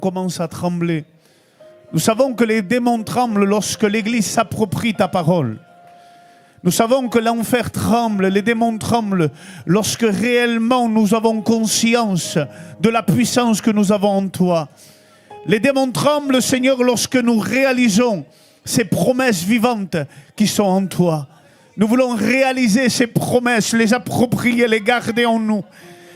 commence à trembler. Nous savons que les démons tremblent lorsque l'Église s'approprie ta parole. Nous savons que l'enfer tremble, les démons tremblent lorsque réellement nous avons conscience de la puissance que nous avons en toi. Les démons tremblent, Seigneur, lorsque nous réalisons ces promesses vivantes qui sont en toi. Nous voulons réaliser ces promesses, les approprier, les garder en nous.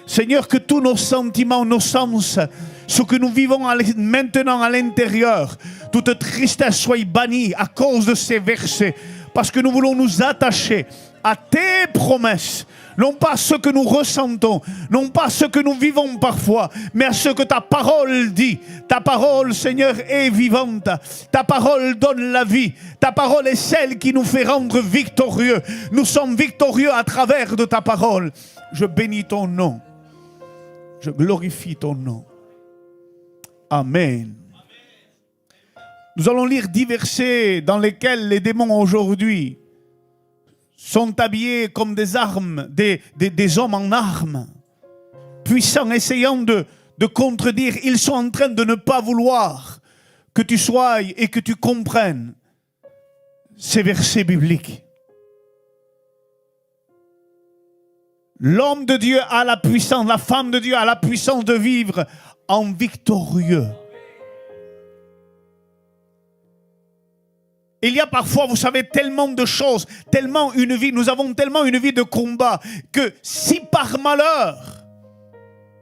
Seigneur, que tous nos sentiments, nos sens, ce que nous vivons maintenant à l'intérieur, toute tristesse soit bannie à cause de ces versets. Parce que nous voulons nous attacher à tes promesses. Non pas à ce que nous ressentons, non pas à ce que nous vivons parfois, mais à ce que ta parole dit. Ta parole, Seigneur, est vivante. Ta parole donne la vie. Ta parole est celle qui nous fait rendre victorieux. Nous sommes victorieux à travers de ta parole. Je bénis ton nom. Je glorifie ton nom. Amen. Nous allons lire 10 versets dans lesquels les démons aujourd'hui sont habillés comme des armes, des hommes en armes, puissants, essayant de contredire. Ils sont en train de ne pas vouloir que tu sois et que tu comprennes ces versets bibliques. L'homme de Dieu a la puissance, la femme de Dieu a la puissance de vivre en victorieux. Il y a parfois, vous savez, tellement de choses, tellement une vie, nous avons tellement une vie de combat que si par malheur,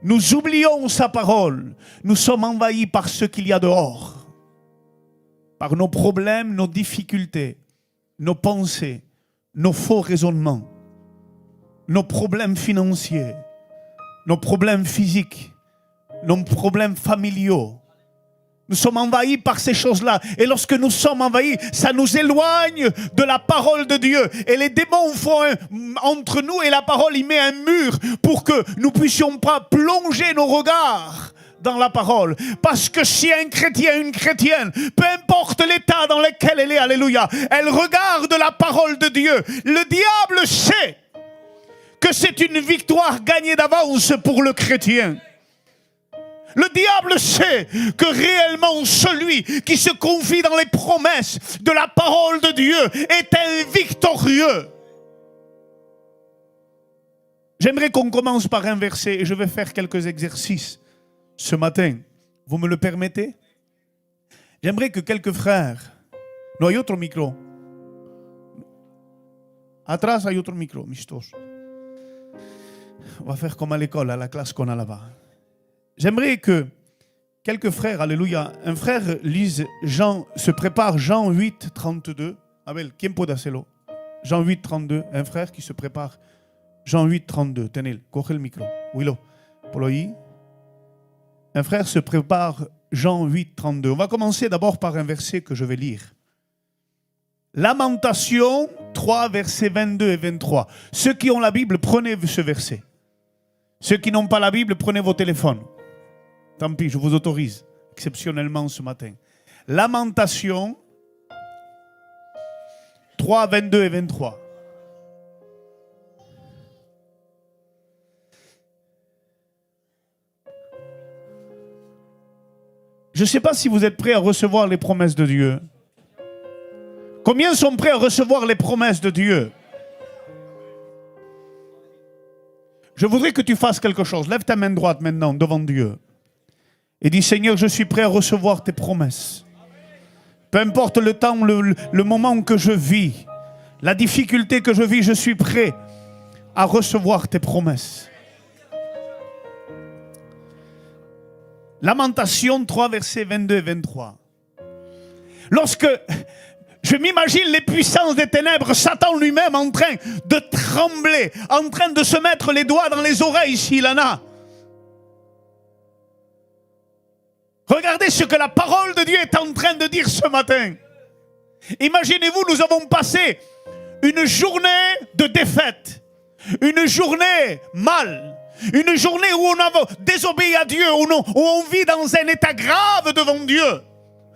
nous oublions sa parole, nous sommes envahis par ce qu'il y a dehors. Par nos problèmes, nos difficultés, nos pensées, nos faux raisonnements, nos problèmes financiers, nos problèmes physiques, nos problèmes familiaux. Nous sommes envahis par ces choses-là. Et lorsque nous sommes envahis, ça nous éloigne de la parole de Dieu. Et les démons font entre nous et la parole, il met un mur pour que nous ne puissions pas plonger nos regards dans la parole. Parce que si un chrétien, une chrétienne, peu importe l'état dans lequel elle est, alléluia, elle regarde la parole de Dieu, le diable sait que c'est une victoire gagnée d'avance pour le chrétien. Le diable sait que réellement celui qui se confie dans les promesses de la parole de Dieu est un victorieux. J'aimerais qu'on commence par un verset et je vais faire quelques exercices ce matin. Vous me le permettez? J'aimerais que quelques frères... No hay otro micro. Atrás hay otro micro, mistos. On va faire comme à l'école, à la classe qu'on a là-bas. J'aimerais que quelques frères, alléluia, un frère se prépare Jean 8, 32. Abel, ¿quién puede hacerlo? Jean 8, 32. Un frère qui se prépare Jean 8, 32. Tenez, coge le micro. Willow, por ahí. Un frère se prépare Jean 8, 32. On va commencer d'abord par un verset que je vais lire. Lamentation 3, versets 22 et 23. Ceux qui ont la Bible, prenez ce verset. Ceux qui n'ont pas la Bible, prenez vos téléphones. Tant pis, je vous autorise, exceptionnellement ce matin. Lamentation 3, 22 et 23. Je ne sais pas si vous êtes prêts à recevoir les promesses de Dieu. Combien sont prêts à recevoir les promesses de Dieu? Je voudrais que tu fasses quelque chose. Lève ta main droite maintenant devant Dieu. Et dis, Seigneur, je suis prêt à recevoir tes promesses. Peu importe le temps, le moment que je vis, la difficulté que je vis, je suis prêt à recevoir tes promesses. Lamentation 3, versets 22 et 23. Lorsque je m'imagine les puissances des ténèbres, Satan lui-même en train de trembler, en train de se mettre les doigts dans les oreilles s'il en a. Regardez ce que la parole de Dieu est en train de dire ce matin. Imaginez-vous, nous avons passé une journée de défaite, une journée mal, une journée où on a désobéi à Dieu, où on vit dans un état grave devant Dieu,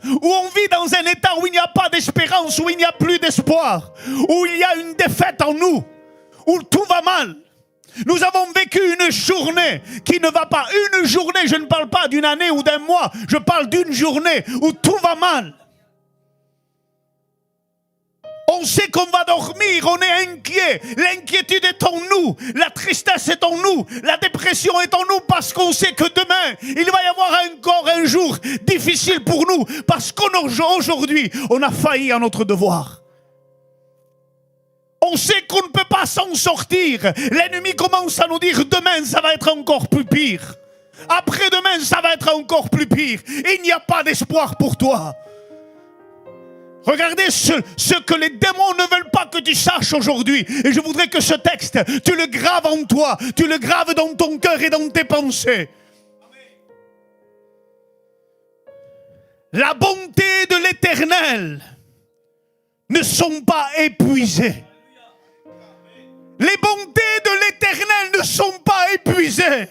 où on vit dans un état où il n'y a pas d'espérance, où il n'y a plus d'espoir, où il y a une défaite en nous, où tout va mal. Nous avons vécu une journée qui ne va pas. Une journée, je ne parle pas d'une année ou d'un mois. Je parle d'une journée où tout va mal. On sait qu'on va dormir, on est inquiet. L'inquiétude est en nous. La tristesse est en nous. La dépression est en nous parce qu'on sait que demain, il va y avoir encore un jour difficile pour nous. Parce qu'aujourd'hui, on a failli à notre devoir. On sait qu'on ne peut pas s'en sortir. L'ennemi commence à nous dire demain, ça va être encore plus pire. Après-demain, ça va être encore plus pire. Il n'y a pas d'espoir pour toi. Regardez ce que les démons ne veulent pas que tu saches aujourd'hui. Et je voudrais que ce texte, tu le graves en toi, tu le graves dans ton cœur et dans tes pensées. La bonté de l'Éternel ne sont pas épuisées. Les bontés de l'Éternel ne sont pas épuisées.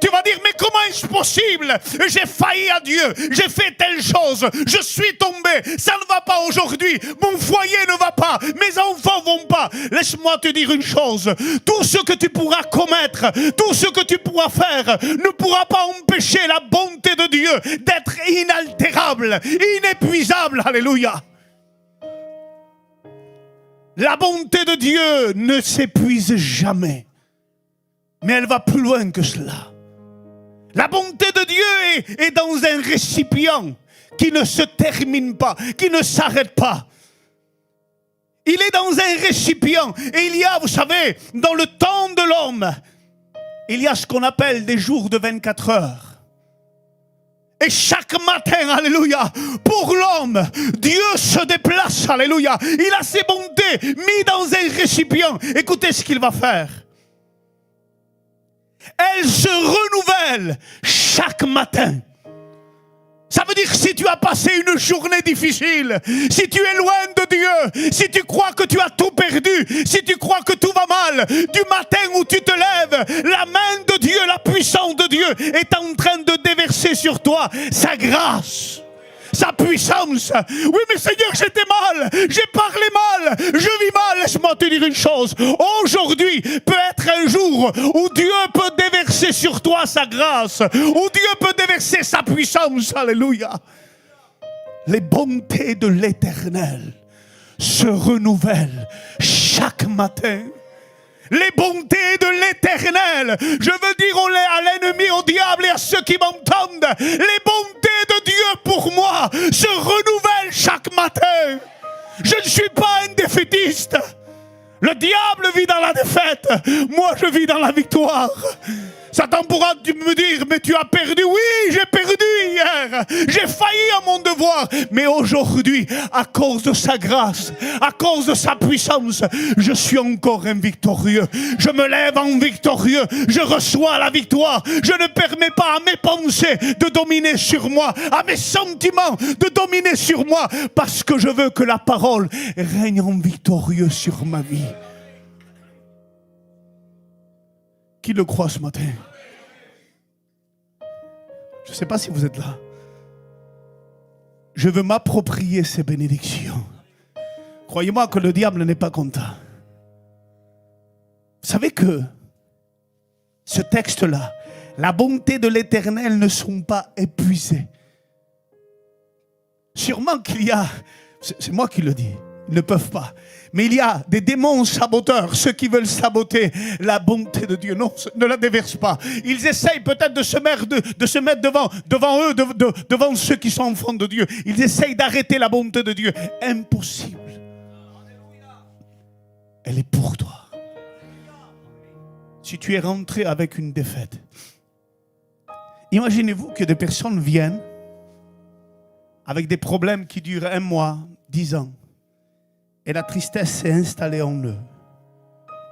Tu vas dire, mais comment est-ce possible? J'ai failli à Dieu, j'ai fait telle chose, je suis tombé, ça ne va pas aujourd'hui, mon foyer ne va pas, mes enfants ne vont pas. Laisse-moi te dire une chose, tout ce que tu pourras commettre, tout ce que tu pourras faire, ne pourra pas empêcher la bonté de Dieu d'être inaltérable, inépuisable. Alléluia. La bonté de Dieu ne s'épuise jamais, mais elle va plus loin que cela. La bonté de Dieu est dans un récipient qui ne se termine pas, qui ne s'arrête pas. Il est dans un récipient. Et il y a, vous savez, dans le temps de l'homme, il y a ce qu'on appelle des jours de 24 heures. Et chaque matin, alléluia, pour l'homme, Dieu se déplace, alléluia. Il a ses bontés mises dans un récipient. Écoutez ce qu'il va faire. Elle se renouvelle chaque matin. Ça veut dire que si tu as passé une journée difficile, si tu es loin de Dieu, si tu crois que tu as tout perdu, si tu crois que tout va mal, du matin où tu te lèves, la main de Dieu, la puissance de Dieu est en train de déverser sur toi sa grâce. Sa puissance. Oui, mais Seigneur, j'étais mal, j'ai parlé mal, je vis mal. Laisse-moi te dire une chose. Aujourd'hui peut être un jour où Dieu peut déverser sur toi sa grâce, où Dieu peut déverser sa puissance. Alléluia. Les bontés de l'Éternel se renouvellent chaque matin. Les bontés de l'Éternel, je veux dire à l'ennemi, au diable et à ceux qui m'entendent, les bontés de Dieu pour moi se renouvellent chaque matin. Je ne suis pas un défaitiste. Le diable vit dans la défaite, moi je vis dans la victoire. Satan pourra me dire, mais tu as perdu. Oui, j'ai perdu hier. J'ai failli à mon devoir. Mais aujourd'hui, à cause de sa grâce, à cause de sa puissance, je suis encore un victorieux. Je me lève en victorieux. Je reçois la victoire. Je ne permets pas à mes pensées de dominer sur moi, à mes sentiments de dominer sur moi, parce que je veux que la parole règne en victorieux sur ma vie. Qui le croit ce matin? Je ne sais pas si vous êtes là. Je veux m'approprier ces bénédictions. Croyez-moi que le diable n'est pas content. Vous savez que ce texte-là, la bonté de l'Éternel ne sont pas épuisées. Sûrement qu'il y a, c'est moi qui le dis, ils ne peuvent pas. Mais il y a des démons saboteurs, ceux qui veulent saboter la bonté de Dieu. Non, ne la déverse pas. Ils essayent peut-être de se mettre devant eux, devant ceux qui sont enfants de Dieu. Ils essayent d'arrêter la bonté de Dieu. Impossible. Elle est pour toi. Si tu es rentré avec une défaite, imaginez-vous que des personnes viennent avec des problèmes qui durent 1 mois, 10 ans. Et la tristesse s'est installée en eux.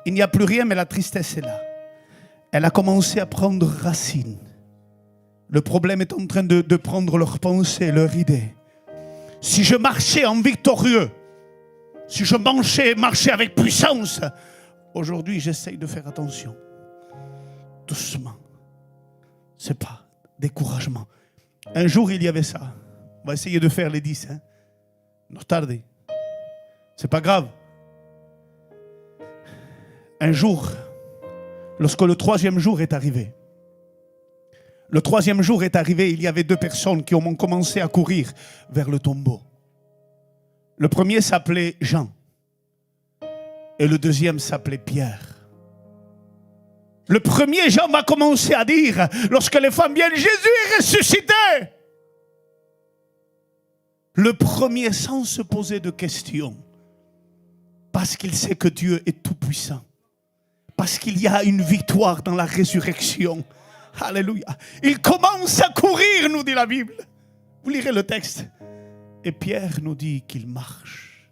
Il n'y a plus rien, mais la tristesse est là. Elle a commencé à prendre racine. Le problème est en train de prendre leurs pensées, leurs idées. Si je marchais en victorieux, si je marchais avec puissance, aujourd'hui j'essaye de faire attention. Doucement. C'est pas découragement. Un jour il y avait ça. On va essayer de faire les 10. No tarde. C'est pas grave. Un jour, Lorsque le troisième jour est arrivé, il y avait deux personnes qui ont commencé à courir vers le tombeau. Le premier s'appelait Jean et le deuxième s'appelait Pierre. Le premier, Jean va commencer à dire, lorsque les femmes viennent, Jésus est ressuscité. Le premier, sans se poser de questions, parce qu'il sait que Dieu est tout-puissant, parce qu'il y a une victoire dans la résurrection. Alléluia. Il commence à courir, nous dit la Bible. Vous lirez le texte. Et Pierre nous dit qu'il marche.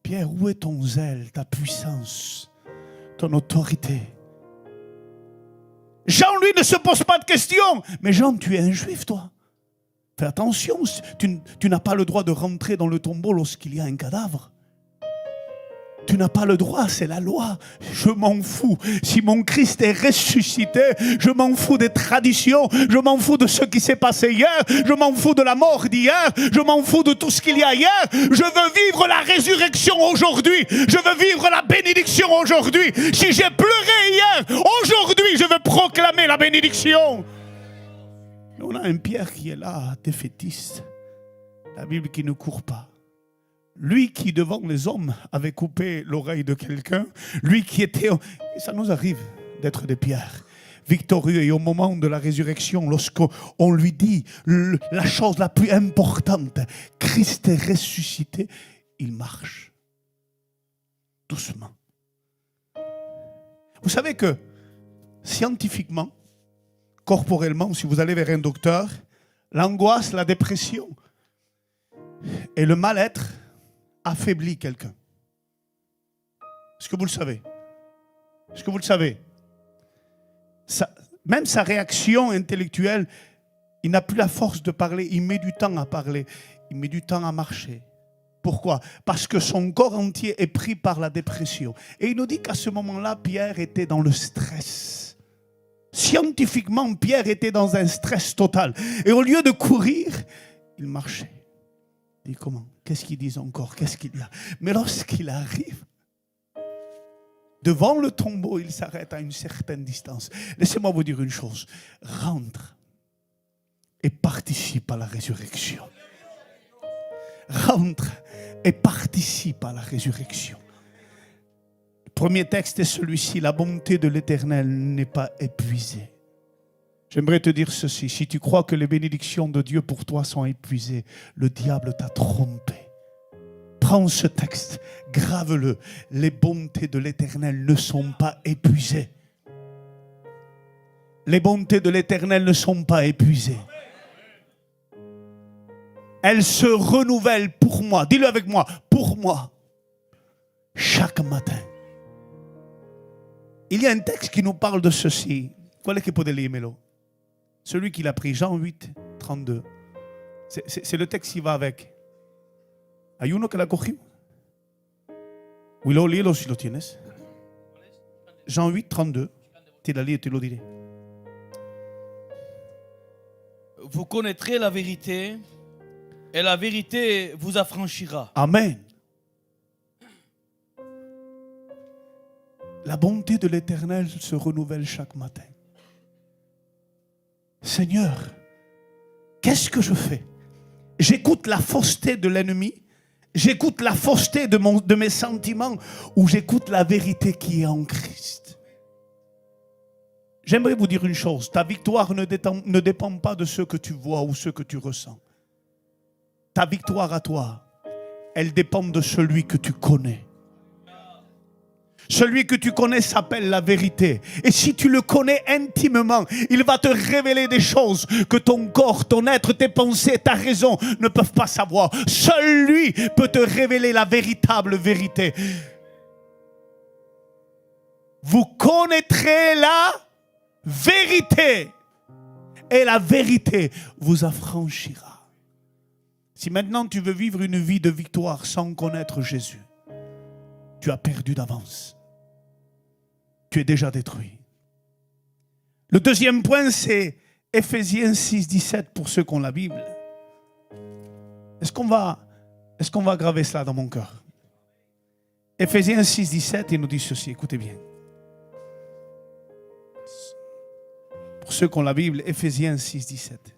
Pierre, où est ton zèle, ta puissance, ton autorité? Jean, lui, ne se pose pas de questions. Mais Jean, tu es un juif, toi. Fais attention, tu n'as pas le droit de rentrer dans le tombeau lorsqu'il y a un cadavre. Tu n'as pas le droit, c'est la loi. Je m'en fous. Si mon Christ est ressuscité, je m'en fous des traditions, je m'en fous de ce qui s'est passé hier, je m'en fous de la mort d'hier, je m'en fous de tout ce qu'il y a hier. Je veux vivre la résurrection aujourd'hui. Je veux vivre la bénédiction aujourd'hui. Si j'ai pleuré hier, aujourd'hui, je veux proclamer la bénédiction. Mais on a un Pierre qui est là, défaitiste. La Bible qui ne court pas. Lui qui, devant les hommes, avait coupé l'oreille de quelqu'un, lui qui était... Ça nous arrive d'être des pierres, victorieux. Et au moment de la résurrection, lorsqu'on lui dit la chose la plus importante, Christ est ressuscité, il marche. Doucement. Vous savez que, scientifiquement, corporellement, si vous allez vers un docteur, l'angoisse, la dépression et le mal-être affaiblit quelqu'un. Est-ce que vous le savez? Est-ce que vous le savez? Même sa réaction intellectuelle, il n'a plus la force de parler. Il met du temps à parler. Il met du temps à marcher. Pourquoi? Parce que son corps entier est pris par la dépression. Et il nous dit qu'à ce moment-là, Pierre était dans le stress. Scientifiquement, Pierre était dans un stress total. Et au lieu de courir, il marchait. Il dit comment? Qu'est-ce qu'ils disent encore? Qu'est-ce qu'il y a? Mais lorsqu'il arrive devant le tombeau, il s'arrête à une certaine distance. Laissez-moi vous dire une chose. Rentre et participe à la résurrection. Rentre et participe à la résurrection. Le premier texte est celui-ci. La bonté de l'Éternel n'est pas épuisée. J'aimerais te dire ceci, si tu crois que les bénédictions de Dieu pour toi sont épuisées, le diable t'a trompé. Prends ce texte, grave-le. Les bontés de l'Éternel ne sont pas épuisées. Les bontés de l'Éternel ne sont pas épuisées. Elles se renouvellent pour moi. Dis-le avec moi, pour moi. Chaque matin. Il y a un texte qui nous parle de ceci. Qual è che potete leermelo? Celui qui l'a pris, Jean 8, 32. C'est le texte qui va avec. ¿Hay uno que la cogió? Willow, léelo si lo tienes. Jean 8, 32. Tu la lis et tu le diras. Vous connaîtrez la vérité et la vérité vous affranchira. Amen. La bonté de l'Éternel se renouvelle chaque matin. Seigneur, qu'est-ce que je fais? J'écoute la fausseté de l'ennemi, j'écoute la fausseté de mes sentiments, ou j'écoute la vérité qui est en Christ. J'aimerais vous dire une chose, ta victoire ne dépend pas de ce que tu vois ou ce que tu ressens. Ta victoire à toi, elle dépend de celui que tu connais. Celui que tu connais s'appelle la vérité. Et si tu le connais intimement, il va te révéler des choses que ton corps, ton être, tes pensées, ta raison ne peuvent pas savoir. Seul lui peut te révéler la véritable vérité. Vous connaîtrez la vérité et la vérité vous affranchira. Si maintenant tu veux vivre une vie de victoire sans connaître Jésus, tu as perdu d'avance. Tu es déjà détruit. Le deuxième point, c'est Éphésiens 6, 17 pour ceux qui ont la Bible. Est-ce qu'on va graver cela dans mon cœur? Éphésiens 6, 17, il nous dit ceci, écoutez bien. Pour ceux qui ont la Bible, Éphésiens 6, 17.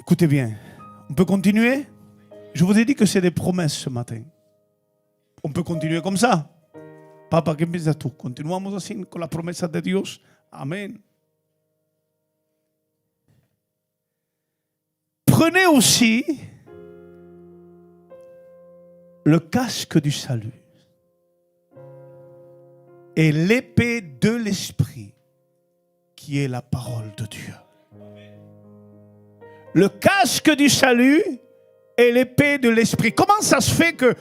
Écoutez bien, on peut continuer? Je vous ai dit que c'est des promesses ce matin. On peut continuer comme ça. Papa, ¿qué piensas tú? Continuamos así con las promesas de Dios. Amén. Prenez aussi le casque du salut et l'épée de l'esprit qui est la parole de Dieu. Le casque du salut et l'épée de l'esprit. Comment ça se fait que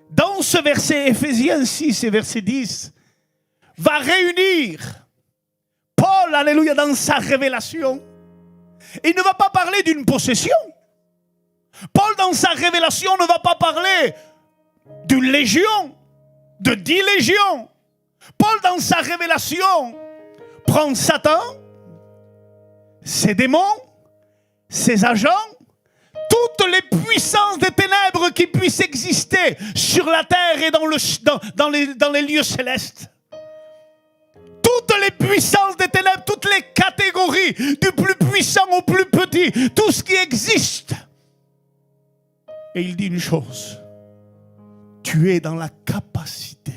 dans ce verset Éphésiens 6 et verset 10 va réunir Paul, alléluia, dans sa révélation? Il ne va pas parler d'une possession. Paul, dans sa révélation, ne va pas parler d'une légion, de 10 légions. Paul, dans sa révélation, prend Satan, ses démons, ses agents, toutes les puissances des ténèbres qui puissent exister sur la terre et dans les lieux célestes. Toutes les puissances des ténèbres, toutes les catégories, du plus puissant au plus petit, tout ce qui existe. Et il dit une chose: tu es dans la capacité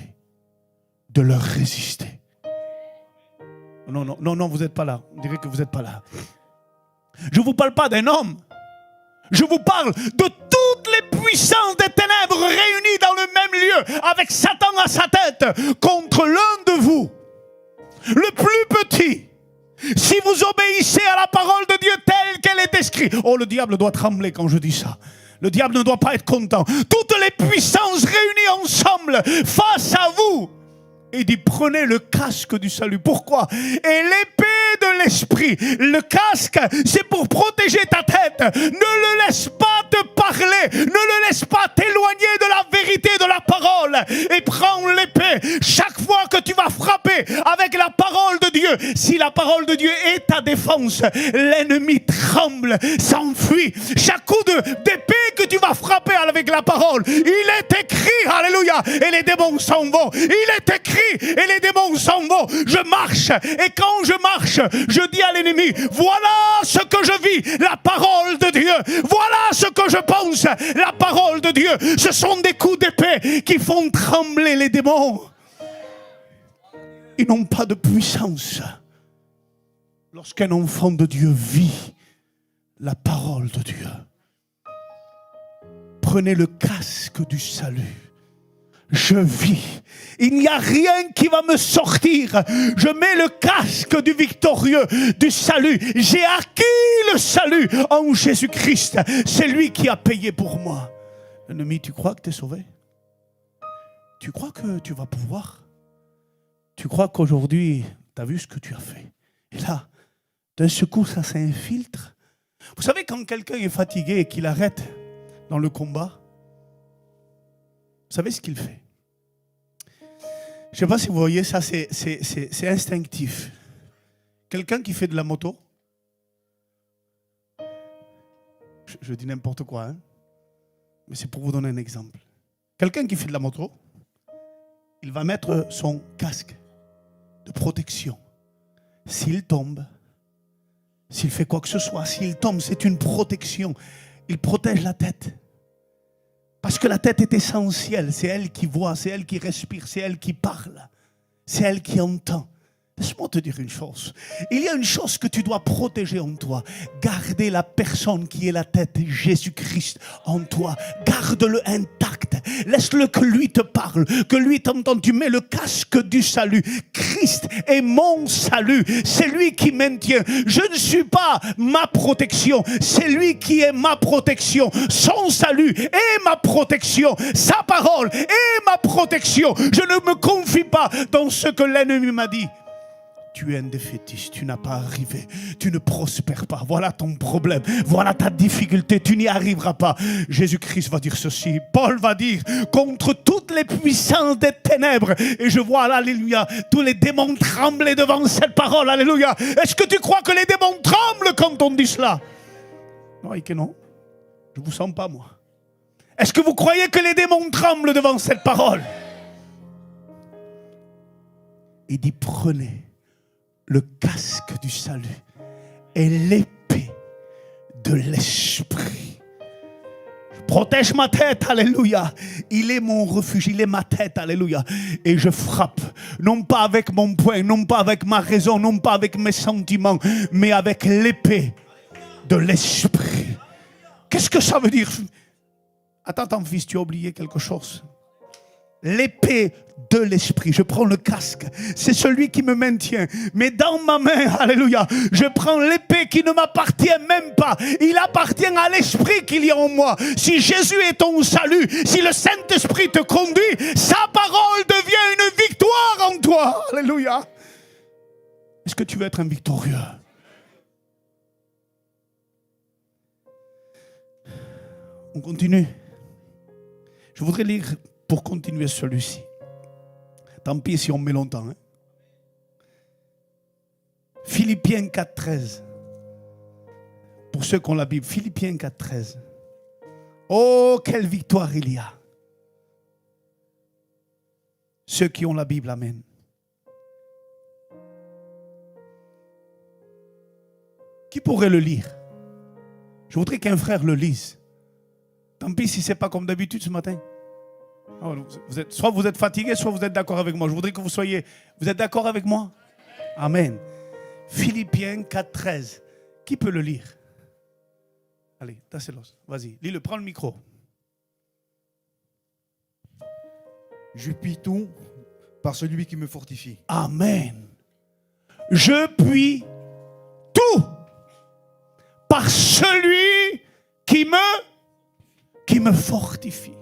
de leur résister. Non, vous n'êtes pas là. On dirait que vous n'êtes pas là. Je ne vous parle pas d'un homme. Je vous parle de toutes les puissances des ténèbres réunies dans le même lieu, avec Satan à sa tête, contre l'un de vous, le plus petit. Si vous obéissez à la parole de Dieu telle qu'elle est écrite. Oh, le diable doit trembler quand je dis ça. Le diable ne doit pas être content. Toutes les puissances réunies ensemble face à vous. Il dit, prenez le casque du salut. Pourquoi? Et l'épée de l'esprit. Le casque, c'est pour protéger ta tête. Ne le laisse pas te parler. Ne le laisse pas t'éloigner de la vérité de la parole. Et prends l'épée. Chaque fois que tu vas frapper avec la parole de Dieu, si la parole de Dieu est ta défense, l'ennemi tremble, s'enfuit. Chaque coup d'épée que tu vas frapper avec la parole, il est écrit, alléluia, et les démons s'en vont. Il est écrit et les démons s'en vont. Je marche, et quand je marche, je dis à l'ennemi, voilà ce que je vis, la parole de Dieu. Voilà ce que je pense, la parole de Dieu. Ce sont des coups d'épée qui font trembler les démons. Ils n'ont pas de puissance. Lorsqu'un enfant de Dieu vit la parole de Dieu. Prenez le casque du salut. Je vis. Il n'y a rien qui va me sortir. Je mets le casque du victorieux, du salut. J'ai acquis le salut en Jésus-Christ. C'est lui qui a payé pour moi. L'ennemi, tu crois que tu es sauvé? Tu crois que tu vas pouvoir? Tu crois qu'aujourd'hui, tu as vu ce que tu as fait? Et là, d'un secours, ça s'infiltre. Vous savez, quand quelqu'un est fatigué et qu'il arrête dans le combat, vous savez ce qu'il fait? Je ne sais pas si vous voyez ça, c'est instinctif. Quelqu'un qui fait de la moto, je dis n'importe quoi, hein, mais c'est pour vous donner un exemple. Quelqu'un qui fait de la moto, il va mettre son casque de protection. S'il tombe, s'il fait quoi que ce soit, s'il tombe, c'est une protection. Il protège la tête. Parce que la tête est essentielle, c'est elle qui voit, c'est elle qui respire, c'est elle qui parle, c'est elle qui entend. Laisse-moi te dire une chose. Il y a une chose que tu dois protéger en toi. Garder la personne qui est la tête, Jésus-Christ, en toi. Garde-le intact. Laisse-le que lui te parle, que lui t'entende. Tu mets le casque du salut. Christ est mon salut. C'est lui qui maintient. Je ne suis pas ma protection. C'est lui qui est ma protection. Son salut est ma protection. Sa parole est ma protection. Je ne me confie pas dans ce que l'ennemi m'a dit. Tu es un défaitiste, tu n'as pas arrivé, tu ne prospères pas, voilà ton problème, voilà ta difficulté, tu n'y arriveras pas. Jésus-Christ va dire ceci, Paul va dire, contre toutes les puissances des ténèbres, et je vois, alléluia, tous les démons trembler devant cette parole, alléluia. Est-ce que tu crois que les démons tremblent quand on dit cela? Non, et que non, je ne vous sens pas moi. Est-ce que vous croyez que les démons tremblent devant cette parole? Il dit, prenez le casque du salut et l'épée de l'esprit. Je protège ma tête, alléluia. Il est mon refuge, il est ma tête, alléluia. Et je frappe, non pas avec mon poing, non pas avec ma raison, non pas avec mes sentiments, mais avec l'épée de l'esprit. Qu'est-ce que ça veut dire? Attends, fils, tu as oublié quelque chose. L'épée de l'esprit. Je prends le casque. C'est celui qui me maintient. Mais dans ma main, alléluia, je prends l'épée qui ne m'appartient même pas. Il appartient à l'esprit qu'il y a en moi. Si Jésus est ton salut, si le Saint-Esprit te conduit, sa parole devient une victoire en toi. Alléluia. Est-ce que tu veux être un victorieux? On continue. Je voudrais lire pour continuer celui-ci. Tant pis si on met longtemps. Hein? Philippiens 4,13. Pour ceux qui ont la Bible, Philippiens 4,13. Oh, quelle victoire il y a. Ceux qui ont la Bible, amen. Qui pourrait le lire? Je voudrais qu'un frère le lise. Tant pis si ce n'est pas comme d'habitude ce matin. Soit vous êtes fatigué, soit vous êtes d'accord avec moi. Je voudrais que vous soyez... Vous êtes d'accord avec moi? Amen. Philippiens 4,13. Qui peut le lire? Allez, Tasselos, vas-y, lis-le, prends le micro. Je puis tout par celui qui me fortifie. Amen. Je puis tout par celui qui me fortifie.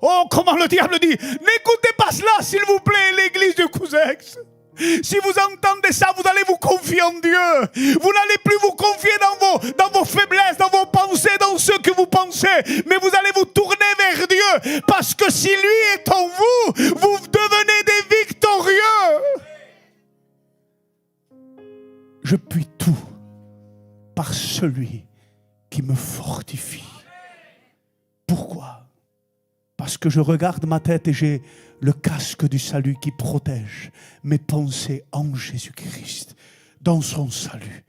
Oh, comment le diable dit, n'écoutez pas cela, s'il vous plaît, l'église de Couzex. Si vous entendez ça, vous allez vous confier en Dieu. Vous n'allez plus vous confier dans vos faiblesses, dans vos pensées, dans ce que vous pensez. Mais vous allez vous tourner vers Dieu. Parce que si lui est en vous, vous devenez des victorieux. Je puis tout par celui qui me fortifie. Pourquoi? Parce que je regarde ma tête et j'ai le casque du salut qui protège mes pensées en Jésus-Christ, dans son salut.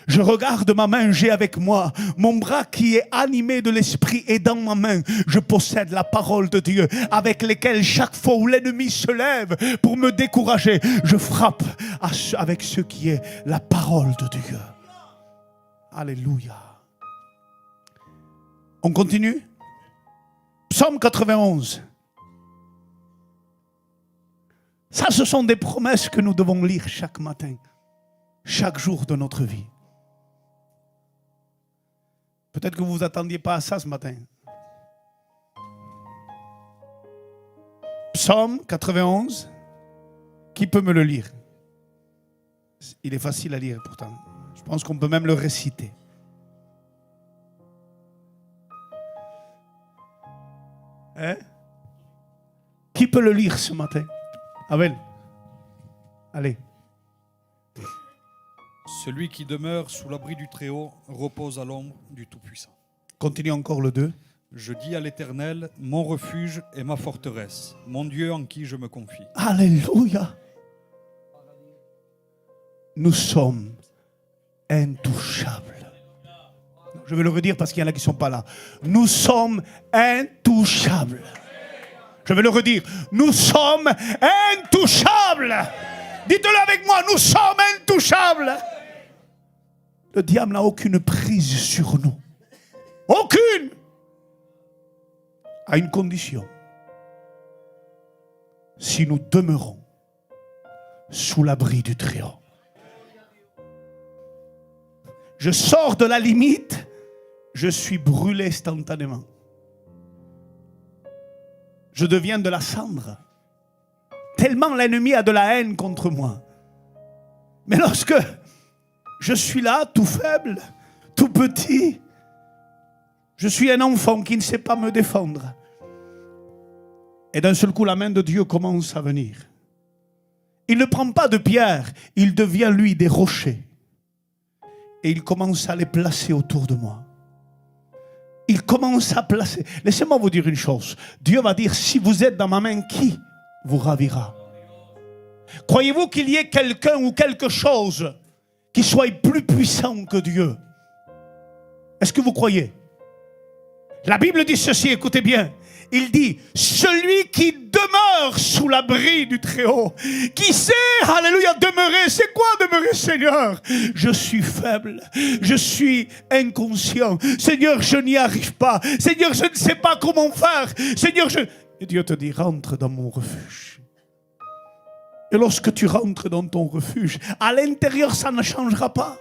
Je regarde ma main, j'ai avec moi mon bras qui est animé de l'esprit et dans ma main, je possède la parole de Dieu avec lesquelles chaque fois où l'ennemi se lève pour me décourager, je frappe avec ce qui est la parole de Dieu. Alléluia. On continue? Psaume 91. Ça, ce sont des promesses que nous devons lire chaque matin, chaque jour de notre vie. Peut-être que vous ne vous attendiez pas à ça ce matin. Psaume 91. Qui peut me le lire? Il est facile à lire pourtant. Je pense qu'on peut même le réciter. Hein? Qui peut le lire ce matin? Abel, allez. Celui qui demeure sous l'abri du Très-Haut repose à l'ombre du Tout-Puissant. Continue encore le 2. Je dis à l'Éternel, mon refuge et ma forteresse, mon Dieu en qui je me confie. Alléluia. Nous sommes intouchables. Je vais le redire parce qu'il y en a qui ne sont pas là. Nous sommes intouchables. Je vais le redire. Nous sommes intouchables. Dites-le avec moi. Nous sommes intouchables. Le diable n'a aucune prise sur nous. Aucune. À une condition. Si nous demeurons sous l'abri du Très-Haut. Je sors de la limite. Je suis brûlé instantanément. Je deviens de la cendre. Tellement l'ennemi a de la haine contre moi. Mais lorsque je suis là, tout faible, tout petit, je suis un enfant qui ne sait pas me défendre. Et d'un seul coup, la main de Dieu commence à venir. Il ne prend pas de pierre, il devient lui des rochers. Et il commence à les placer autour de moi. Il commence à placer. Laissez-moi vous dire une chose. Dieu va dire, si vous êtes dans ma main, qui vous ravira? Croyez-vous qu'il y ait quelqu'un ou quelque chose qui soit plus puissant que Dieu? Est-ce que vous croyez? La Bible dit ceci, écoutez bien. Il dit, celui qui demeure sous l'abri du Très-Haut, qui sait, alléluia, demeurer. C'est quoi demeurer, Seigneur? Je suis faible, je suis inconscient. Seigneur, je n'y arrive pas. Seigneur, je ne sais pas comment faire. Seigneur, Et Dieu te dit, rentre dans mon refuge. Et lorsque tu rentres dans ton refuge, à l'intérieur, ça ne changera pas.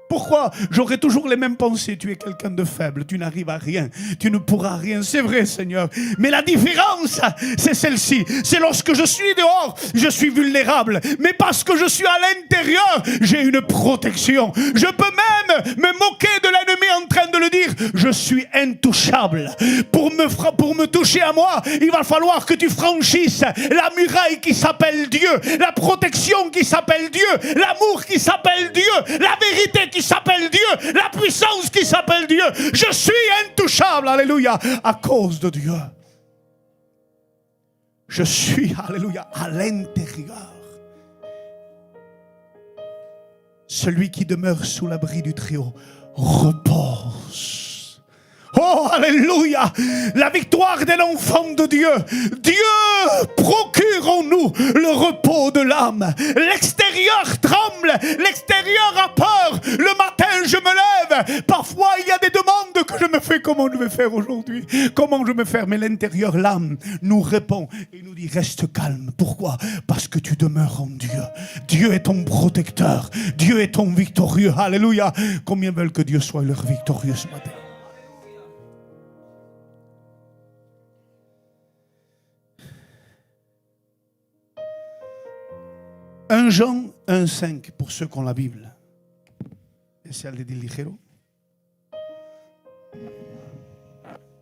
Pourquoi? J'aurai toujours les mêmes pensées. Tu es quelqu'un de faible, tu n'arrives à rien, tu ne pourras rien. C'est vrai, Seigneur. Mais la différence, c'est celle-ci. C'est lorsque je suis dehors, je suis vulnérable. Mais parce que je suis à l'intérieur, j'ai une protection. Je peux même me moquer de l'ennemi en train de le dire. Je suis intouchable. Pour me toucher à moi, il va falloir que tu franchisses la muraille qui s'appelle Dieu, la protection qui s'appelle Dieu, l'amour qui s'appelle Dieu, la vérité qui s'appelle Dieu, la puissance qui s'appelle Dieu. Je suis intouchable, alléluia, à cause de Dieu. Je suis, alléluia, à l'intérieur. Celui qui demeure sous l'abri du Très-Haut repose. Oh, alléluia! La victoire de l'enfant de Dieu. Dieu procure en nous le repos de l'âme. L'extérieur tremble, l'extérieur a peur. Le matin, je me lève. Parfois, il y a des demandes que je me fais. Comment je vais faire aujourd'hui? Comment je vais faire? Mais l'intérieur, l'âme, nous répond et nous dit, reste calme. Pourquoi? Parce que tu demeures en Dieu. Dieu est ton protecteur. Dieu est ton victorieux. Alléluia! Combien veulent que Dieu soit leur victorieux ce matin? 1 Jean 1,5 pour ceux qui ont la Bible. ¿Es el de ligero?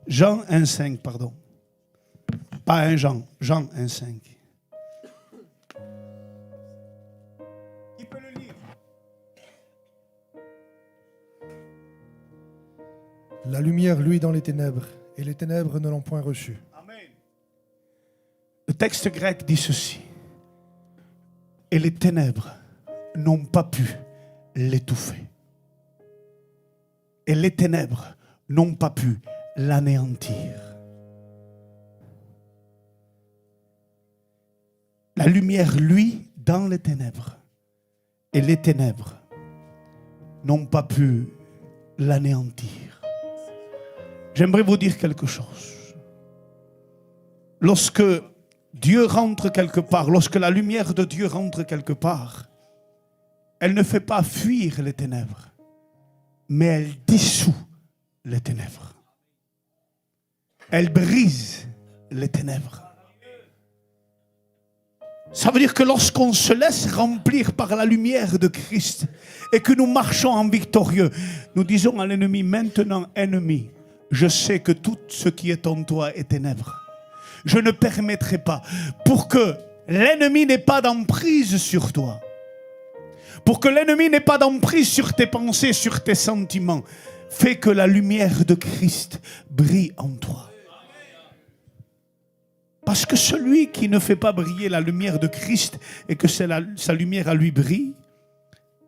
Jean 1,5, pardon. Pas 1 Jean, Jean 1,5. Qui peut le lire? La lumière luit dans les ténèbres, et les ténèbres ne l'ont point reçue. Amen. Le texte grec dit ceci. Et les ténèbres n'ont pas pu l'étouffer. Et les ténèbres n'ont pas pu l'anéantir. La lumière luit dans les ténèbres. Et les ténèbres n'ont pas pu l'anéantir. J'aimerais vous dire quelque chose. Lorsque Dieu rentre quelque part, lorsque la lumière de Dieu rentre quelque part, elle ne fait pas fuir les ténèbres, mais elle dissout les ténèbres. Elle brise les ténèbres. Ça veut dire que lorsqu'on se laisse remplir par la lumière de Christ et que nous marchons en victorieux, nous disons à l'ennemi, maintenant ennemi, je sais que tout ce qui est en toi est ténèbres. Je ne permettrai pas, pour que l'ennemi n'ait pas d'emprise sur toi, pour que l'ennemi n'ait pas d'emprise sur tes pensées, sur tes sentiments, fais que la lumière de Christ brille en toi. Parce que celui qui ne fait pas briller la lumière de Christ et que sa lumière à lui brille,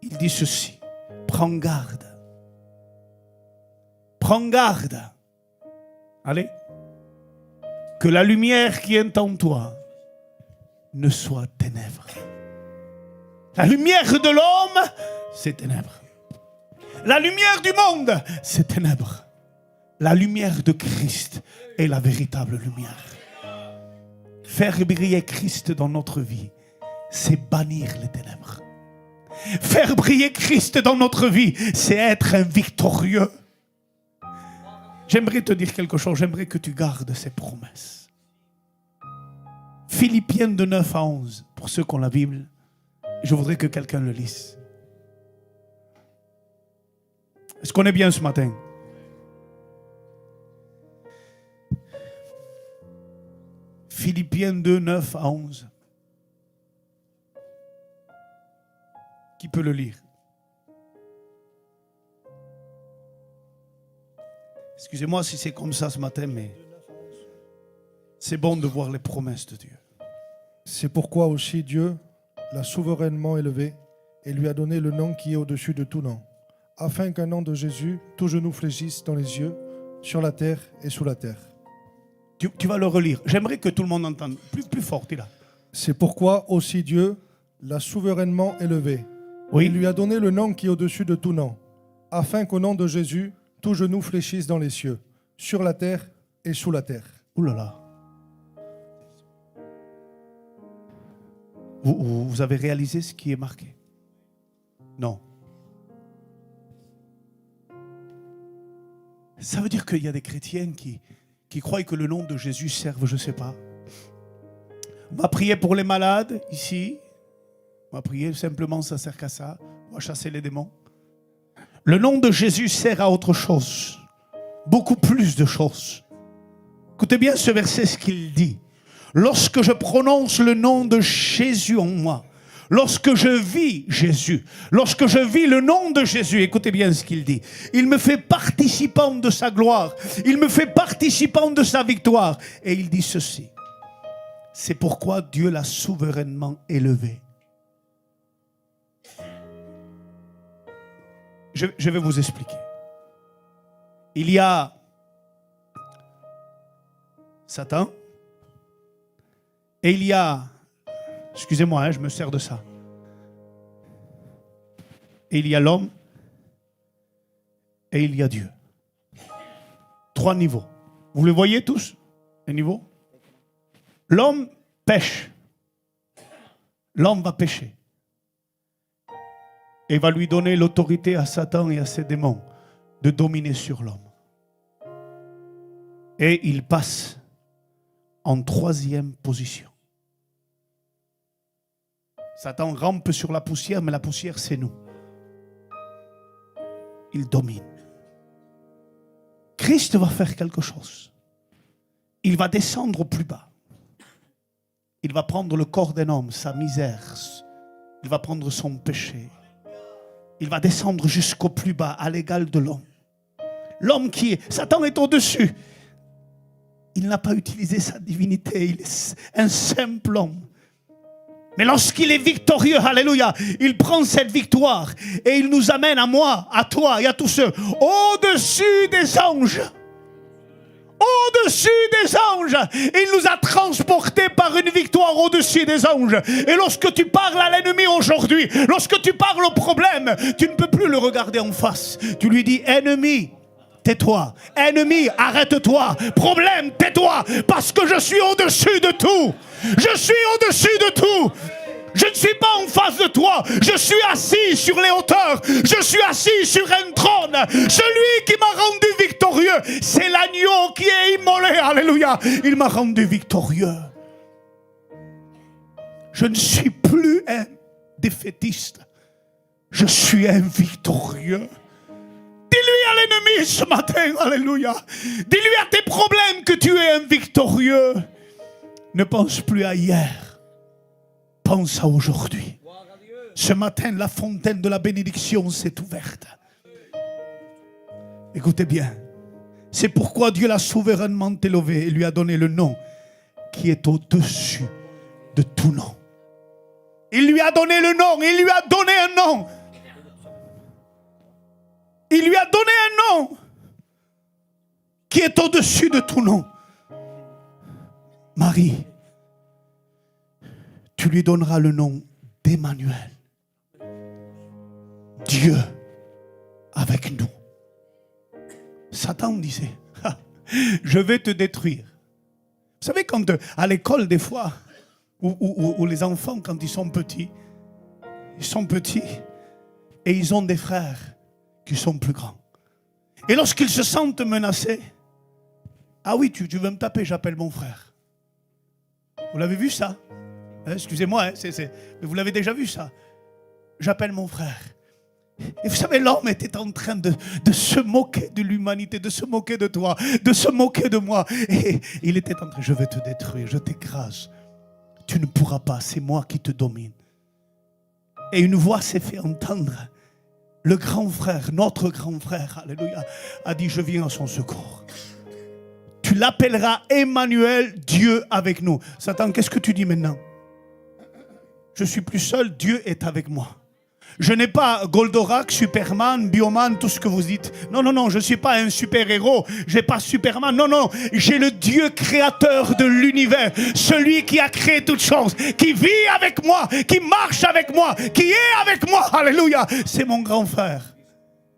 il dit ceci, prends garde. Prends garde. Allez. Que la lumière qui est en toi ne soit ténèbres. La lumière de l'homme, c'est ténèbres. La lumière du monde, c'est ténèbres. La lumière de Christ est la véritable lumière. Faire briller Christ dans notre vie, c'est bannir les ténèbres. Faire briller Christ dans notre vie, c'est être un victorieux. J'aimerais te dire quelque chose, j'aimerais que tu gardes ces promesses. Philippiens de 9 à 11, pour ceux qui ont la Bible, je voudrais que quelqu'un le lise. Est-ce qu'on est bien ce matin? Philippiens 2, 9 à 11. Qui peut le lire? Excusez-moi si c'est comme ça ce matin, mais c'est bon de voir les promesses de Dieu. C'est pourquoi aussi Dieu, l'a souverainement élevé et lui a donné le nom qui est au-dessus de tout nom, afin qu'un nom de Jésus, tout genou fléchisse dans les cieux, sur la terre et sous la terre. Tu vas le relire. J'aimerais que tout le monde entende. Plus fort, là. C'est pourquoi aussi Dieu l'a souverainement élevé. Oui. Il lui a donné le nom qui est au-dessus de tout nom, afin qu'au nom de Jésus, tout genou fléchisse dans les cieux, sur la terre et sous la terre. Ouh là là. Vous avez réalisé ce qui est marqué? Non. Ça veut dire qu'il y a des chrétiens qui croient que le nom de Jésus serve, je ne sais pas. On va prier pour les malades ici. On va prier simplement, ça ne sert qu'à ça. On va chasser les démons. Le nom de Jésus sert à autre chose. Beaucoup plus de choses. Écoutez bien ce verset, ce qu'il dit. Lorsque je prononce le nom de Jésus en moi, lorsque je vis Jésus, lorsque je vis le nom de Jésus, écoutez bien ce qu'il dit. Il me fait participant de sa gloire. Il me fait participant de sa victoire. Et il dit ceci. C'est pourquoi Dieu l'a souverainement élevé. Je vais vous expliquer. Il y a Satan et il y a, excusez-moi, je me sers de ça. Et il y a l'homme et il y a Dieu. 3 niveaux. Vous les voyez tous, les niveaux? L'homme pêche. L'homme va pécher. Et va lui donner l'autorité à Satan et à ses démons de dominer sur l'homme. Et il passe en 3e position. Satan rampe sur la poussière, mais la poussière, c'est nous. Il domine. Christ va faire quelque chose. Il va descendre au plus bas. Il va prendre le corps d'un homme, sa misère. Il va prendre son péché. Il va descendre jusqu'au plus bas, à l'égal de l'homme. L'homme qui est... Satan est au-dessus. Il n'a pas utilisé sa divinité. Il est un simple homme. Mais lorsqu'il est victorieux, alléluia, il prend cette victoire et il nous amène à moi, à toi et à tous ceux au-dessus des anges. Au-dessus des anges. Il nous a transportés par une victoire au-dessus des anges. Et lorsque tu parles à l'ennemi aujourd'hui, lorsque tu parles au problème, tu ne peux plus le regarder en face. Tu lui dis, ennemi, tais-toi. Ennemi, arrête-toi. Problème, tais-toi. Parce que je suis au-dessus de tout. Je suis au-dessus de tout. Je ne suis pas en face de toi. Je suis assis sur les hauteurs. Je suis assis sur un trône. Celui qui m'a rendu victorieux, c'est l'agneau qui est immolé. Alléluia. Il m'a rendu victorieux. Je ne suis plus un défaitiste. Je suis un victorieux. Dis-lui à l'ennemi ce matin, alléluia. Dis-lui à tes problèmes que tu es un victorieux. Ne pense plus à hier. Pense à aujourd'hui. Ce matin, la fontaine de la bénédiction s'est ouverte. Écoutez bien. C'est pourquoi Dieu l'a souverainement élevé et lui a donné le nom qui est au-dessus de tout nom. Il lui a donné le nom. Il lui a donné un nom. Il lui a donné un nom qui est au-dessus de tout nom. Marie, tu lui donneras le nom d'Emmanuel. Dieu avec nous. Satan disait, je vais te détruire. Vous savez, quand à l'école, des fois, où les enfants, quand ils sont petits et ils ont des frères qui sont plus grands. Et lorsqu'ils se sentent menacés, ah oui, tu veux me taper, j'appelle mon frère. Vous l'avez vu ça? Excusez-moi, mais vous l'avez déjà vu ça? J'appelle mon frère. Et vous savez, l'homme était en train de se moquer de l'humanité, de se moquer de toi, de se moquer de moi. Et il était en train, je vais te détruire, je t'écrase. Tu ne pourras pas, c'est moi qui te domine. Et une voix s'est fait entendre. Le grand frère, notre grand frère, alléluia, a dit, je viens à son secours. Tu l'appelleras Emmanuel, Dieu avec nous. Satan, qu'est-ce que tu dis maintenant? je suis plus seul, Dieu est avec moi. Je n'ai pas Goldorak, Superman, Bioman, tout ce que vous dites. Non, non, non, je ne suis pas un super-héros. Je n'ai pas Superman. Non, non, j'ai le Dieu créateur de l'univers. Celui qui a créé toutes choses, qui vit avec moi, qui marche avec moi, qui est avec moi. Alléluia. C'est mon grand frère.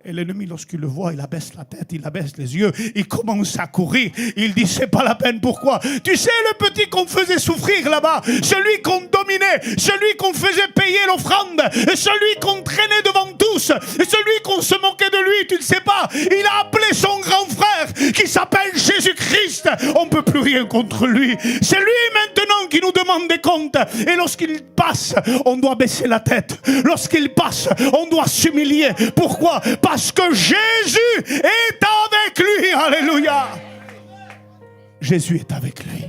Et l'ennemi, lorsqu'il le voit, il abaisse la tête, il abaisse les yeux, il commence à courir. Il dit, c'est pas la peine, pourquoi? Tu sais, le petit qu'on faisait souffrir là-bas, celui qu'on dominait, celui qu'on faisait payer l'offrande, celui qu'on traînait devant tous, celui qu'on se moquait de lui, tu ne sais pas. Il a appelé son grand frère qui s'appelle Jésus-Christ. On ne peut plus rien contre lui. C'est lui maintenant qui nous demande des comptes. Et lorsqu'il passe, on doit baisser la tête. Lorsqu'il passe, on doit s'humilier. Pourquoi? Parce que Jésus est avec lui. Alléluia. Jésus est avec lui.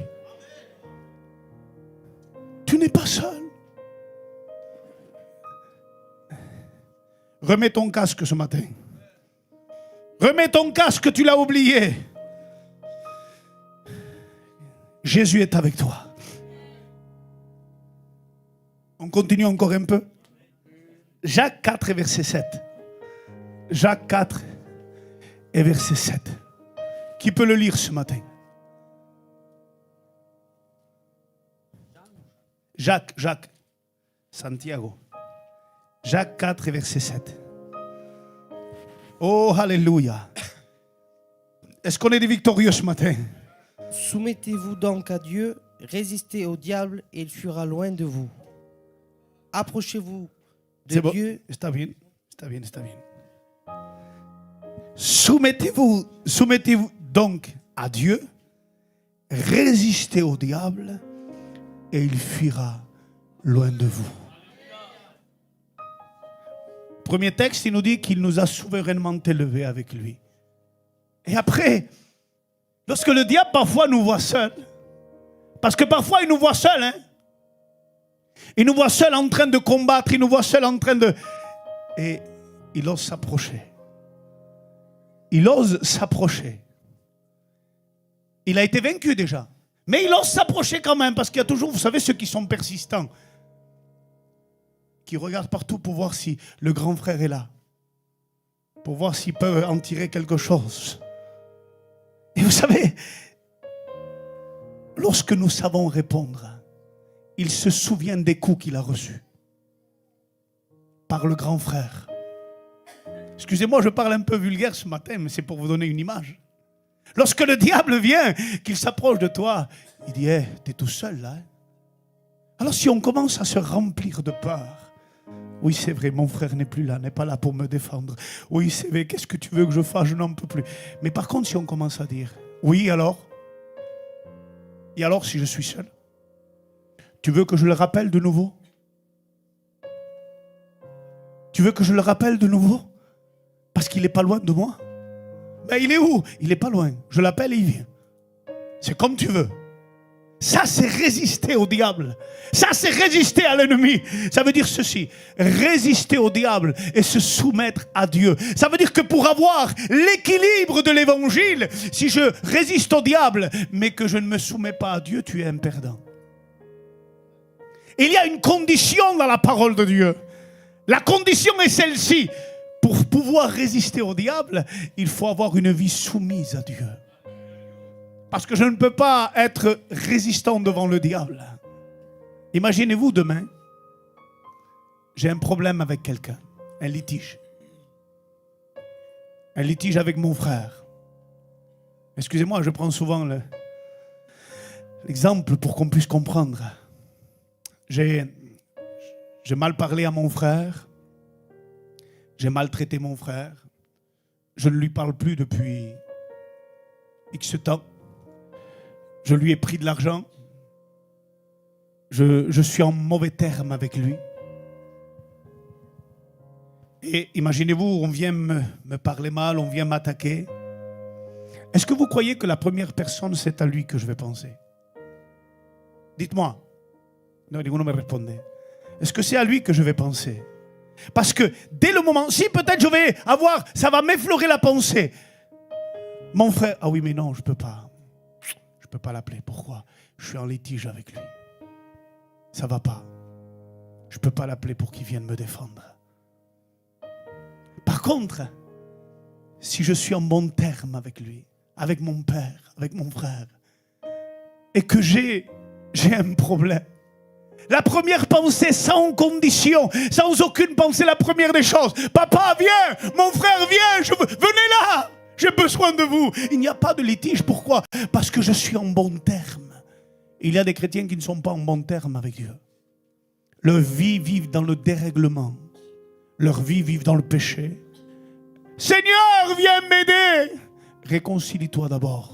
Tu n'es pas seul. Remets ton casque ce matin. Remets ton casque, tu l'as oublié. Jésus est avec toi. On continue encore un peu. Jacques 4 et verset 7. Jacques 4 et verset 7. Qui peut le lire ce matin? Jacques, Santiago. Jacques 4 et verset 7. Oh, alléluia. Est-ce qu'on est des victorieux ce matin? Soumettez-vous donc à Dieu, résistez au diable et il fuira loin de vous. Approchez-vous de Bon. Dieu. Está bien. Soumettez-vous donc à Dieu, résistez au diable et il fuira loin de vous. Premier texte, il nous dit qu'il nous a souverainement élevés avec lui. Et après, lorsque le diable parfois nous voit seuls, parce que parfois il nous voit seuls, hein? Il nous voit seuls en train de combattre, il nous voit seuls en train de... Et il ose s'approcher. Il ose s'approcher. Il a été vaincu déjà. Mais il ose s'approcher quand même, parce qu'il y a toujours, vous savez, ceux qui sont persistants, qui regardent partout pour voir si le grand frère est là, pour voir s'ils peuvent en tirer quelque chose. Et vous savez, lorsque nous savons répondre, il se souvient des coups qu'il a reçus par le grand frère. Excusez-moi, je parle un peu vulgaire ce matin, mais c'est pour vous donner une image. Lorsque le diable vient, qu'il s'approche de toi, il dit, hey, t'es tout seul là. Hein? Alors si on commence à se remplir de peur, oui c'est vrai, mon frère n'est plus là, n'est pas là pour me défendre. Oui c'est vrai, qu'est-ce que tu veux que je fasse, je n'en peux plus. Mais par contre, si on commence à dire, oui alors? Et alors si je suis seul? Tu veux que je le rappelle de nouveau? Tu veux que je le rappelle de nouveau? Parce qu'il n'est pas loin de moi. Ben, il est où? Il n'est pas loin. Je l'appelle et il vient. C'est comme tu veux. Ça, c'est résister au diable. Ça, c'est résister à l'ennemi. Ça veut dire ceci. Résister au diable et se soumettre à Dieu. Ça veut dire que pour avoir l'équilibre de l'évangile, si je résiste au diable, mais que je ne me soumets pas à Dieu, tu es un perdant. Il y a une condition dans la parole de Dieu. La condition est celle-ci. Pour pouvoir résister au diable, il faut avoir une vie soumise à Dieu. Parce que je ne peux pas être résistant devant le diable. Imaginez-vous demain, j'ai un problème avec quelqu'un, un litige. Un litige avec mon frère. Excusez-moi, je prends souvent l'exemple pour qu'on puisse comprendre. J'ai mal parlé à mon frère. J'ai maltraité mon frère. Je ne lui parle plus depuis X temps. Je lui ai pris de l'argent. Je suis en mauvais terme avec lui. Et imaginez-vous, on vient me parler mal, on vient m'attaquer. Est-ce que vous croyez que la première personne, c'est à lui que je vais penser? Dites-moi. Non, vous ne me répondez. Est-ce que c'est à lui que je vais penser? Parce que dès le moment, si peut-être je vais avoir, ça va m'effleurer la pensée. Mon frère, ah oui mais non, je peux pas. Je peux pas l'appeler. Pourquoi? Je suis en litige avec lui. Ça va pas. je ne peux pas l'appeler pour qu'il vienne me défendre. Par contre, si je suis en bon terme avec lui, avec mon père, avec mon frère, et que j'ai un problème, la première pensée sans condition, sans aucune pensée, la première des choses, papa viens, mon frère viens, venez là, j'ai besoin de vous. Il n'y a pas de litige, pourquoi? Parce que je suis en bon terme. Il y a des chrétiens qui ne sont pas en bon terme avec Dieu. Leur vie vivent dans le dérèglement, leur vie vivent dans le péché. Seigneur, viens m'aider. Réconcilie-toi d'abord.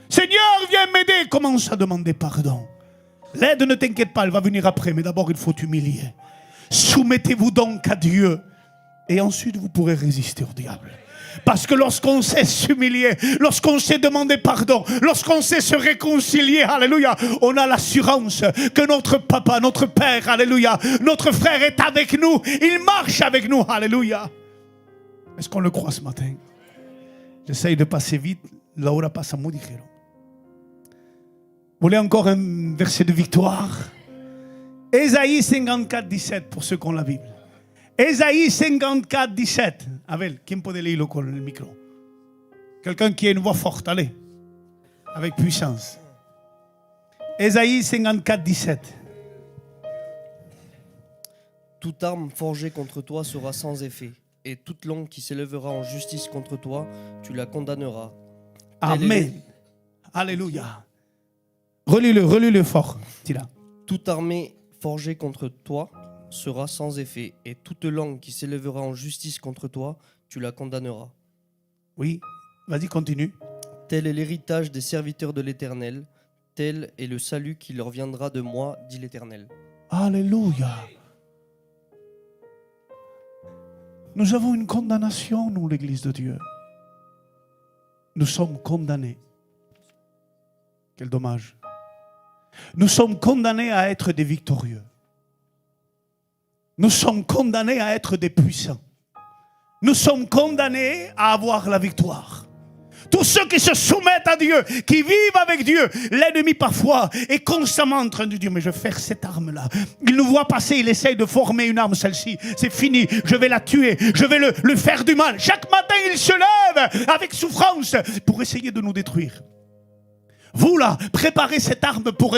Seigneur, viens m'aider. Commence à demander pardon. L'aide, ne t'inquiète pas, elle va venir après, mais d'abord il faut t'humilier. Soumettez-vous donc à Dieu et ensuite vous pourrez résister au diable. Parce que lorsqu'on sait s'humilier, lorsqu'on sait demander pardon, lorsqu'on sait se réconcilier, alléluia, on a l'assurance que notre papa, notre père, alléluia, notre frère est avec nous, il marche avec nous, alléluia. Est-ce qu'on le croit ce matin? J'essaye de passer vite, Laura passa muy ligero. Vous voulez encore un verset de victoire? Ésaïe 54, 17, pour ceux qui ont la Bible. Ésaïe 54, 17. Abel, qui peut lire con le micro? Quelqu'un qui a une voix forte, allez. Avec puissance. Ésaïe 54, 17. Toute arme forgée contre toi sera sans effet, et toute langue qui s'élèvera en justice contre toi, tu la condamneras. Amen. Alléluia. Relis-le fort. Toute armée forgée contre toi sera sans effet, et toute langue qui s'élèvera en justice contre toi, tu la condamneras. Oui, vas-y, continue. Tel est l'héritage des serviteurs de l'Éternel, tel est le salut qui leur viendra de moi, dit l'Éternel. Alléluia. Nous avons une condamnation, nous, l'Église de Dieu. Nous sommes condamnés. Quel dommage. Nous sommes condamnés à être des victorieux. Nous sommes condamnés à être des puissants. Nous sommes condamnés à avoir la victoire. Tous ceux qui se soumettent à Dieu, qui vivent avec Dieu, l'ennemi parfois est constamment en train de dire, mais je vais faire cette arme-là. Il nous voit passer, il essaye de former une arme, celle-ci, c'est fini, je vais la tuer, je vais le faire du mal. Chaque matin, il se lève avec souffrance pour essayer de nous détruire. Vous là, préparez cette arme pour un